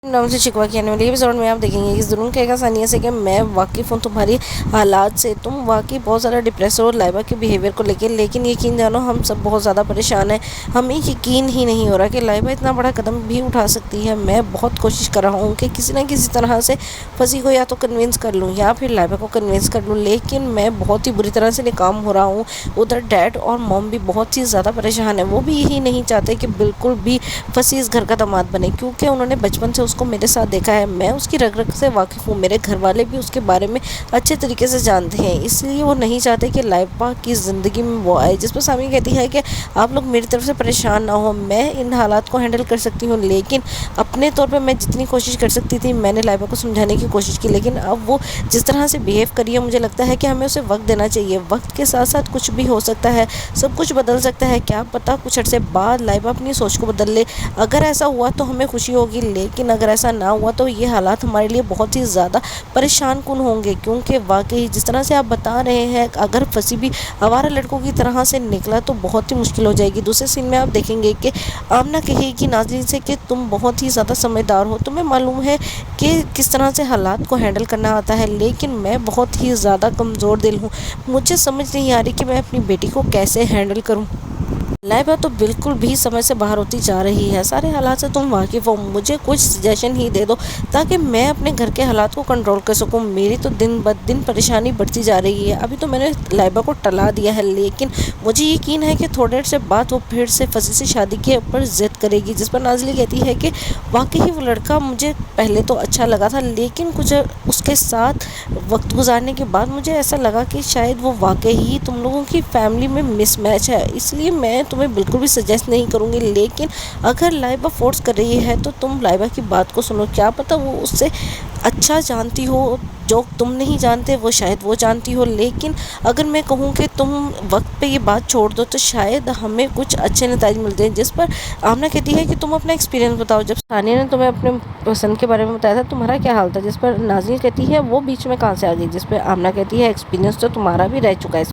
नाम से शिकवा की आने वाली एपिसोड में आप देखेंगे कि ज़रूर कहेगा सानिया से कि मैं वाकिफ़ हूँ तुम्हारी हालात से, तुम वाकई बहुत ज़्यादा डिप्रेस हो और लाइबा के बिहेवियर को लेकर। लेकिन यकीन जानो हम सब बहुत ज़्यादा परेशान हैं। हमें यकीन ही नहीं हो रहा कि लाइबा इतना बड़ा कदम भी उठा सकती है। मैं बहुत कोशिश कर रहा हूँ कि किसी न किसी तरह से फंसी को या तो कन्विंस कर लूँ या फिर लाइबा को कन्विंस कर लूँ, लेकिन मैं बहुत ही बुरी तरह से नाकाम हो रहा हूँ। उधर डैड और मॉम भी बहुत ही ज़्यादा परेशान है। वो भी यही नहीं चाहते कि बिल्कुल भी फंसी इस घर का दामाद बने, क्योंकि उन्होंने बचपन से उसको मेरे साथ देखा है। मैं उसकी रग रग से वाकिफ़ हूँ, मेरे घर वाले भी उसके बारे में अच्छे तरीके से जानते हैं। इसलिए वो नहीं चाहते कि लाइबा की ज़िंदगी में वो आए। जिस पर सामी कहती है कि आप लोग मेरी तरफ से परेशान ना हो, मैं इन हालात को हैंडल कर सकती हूँ। लेकिन अपने तौर पर मैं जितनी कोशिश कर सकती थी मैंने लाइबा को समझाने की कोशिश की, लेकिन अब वो जिस तरह से बिहेव करी है मुझे लगता है कि हमें उसे वक्त देना चाहिए। वक्त के साथ साथ कुछ भी हो सकता है, सब कुछ बदल सकता है। क्या पता कुछ अर्से बाद लाइबा अपनी सोच को बदल ले। अगर ऐसा हुआ तो हमें खुशी होगी, लेकिन अगर ऐसा ना हुआ तो ये हालात हमारे लिए बहुत ही ज़्यादा परेशान कुन होंगे। क्योंकि वाकई जिस तरह से आप बता रहे हैं, अगर फंसी भी आवारा लड़कों की तरह से निकला तो बहुत ही मुश्किल हो जाएगी। दूसरे सीन में आप देखेंगे कि आमना कहेगी नाज़रीन से कि तुम बहुत ही ज़्यादा समझदार हो, तुम्हें मालूम है कि किस तरह से हालात को हैंडल करना आता है, लेकिन मैं बहुत ही ज़्यादा कमज़ोर दिल हूँ। मुझे समझ नहीं आ रही कि मैं अपनी बेटी को कैसे हैंडल करूँ। लाइबा तो बिल्कुल भी समझ से बाहर होती जा रही है। सारे हालात से तुम वाकिफ़ हो, मुझे कुछ सजेशन ही दे दो ताकि मैं अपने घर के हालात को कंट्रोल कर सकूं। मेरी तो दिन ब दिन परेशानी बढ़ती जा रही है। अभी तो मैंने लाइबा को टला दिया है, लेकिन मुझे यकीन है कि थोड़ी देर से बाद वो फिर से फंसी से शादी के ऊपर ज़िद करेगी। जिस पर नाज़ली कहती है कि वाकई ही वो लड़का मुझे पहले तो अच्छा लगा था, लेकिन कुछ उसके साथ वक्त गुजारने के बाद मुझे ऐसा लगा कि शायद वो वाकई ही तुम लोगों की फैमिली में मिसमैच है। इसलिए मैं तुम्हें बिल्कुल भी सजेस्ट नहीं करूँगी, लेकिन अगर लाइबा फोर्स कर रही है तो तुम लाइबा की बात को सुनो। क्या पता वो उससे अच्छा जानती हो, जो तुम नहीं जानते वो शायद वो जानती हो। लेकिन अगर मैं कहूँ कि तुम वक्त पे ये बात छोड़ दो तो शायद हमें कुछ अच्छे नतीजे मिलते हैं। जिस पर आमना कहती है कि तुम अपना एक्सपीरियंस बताओ, जब सानिया ने तुम्हें अपने पसंद के बारे में बताया था तुम्हारा क्या हाल था। जिस पर नाज़रीन कहती है वो बीच में कहाँ से आ गई। जिस पर आमना कहती है एक्सपीरियंस तो तुम्हारा भी रह चुका है।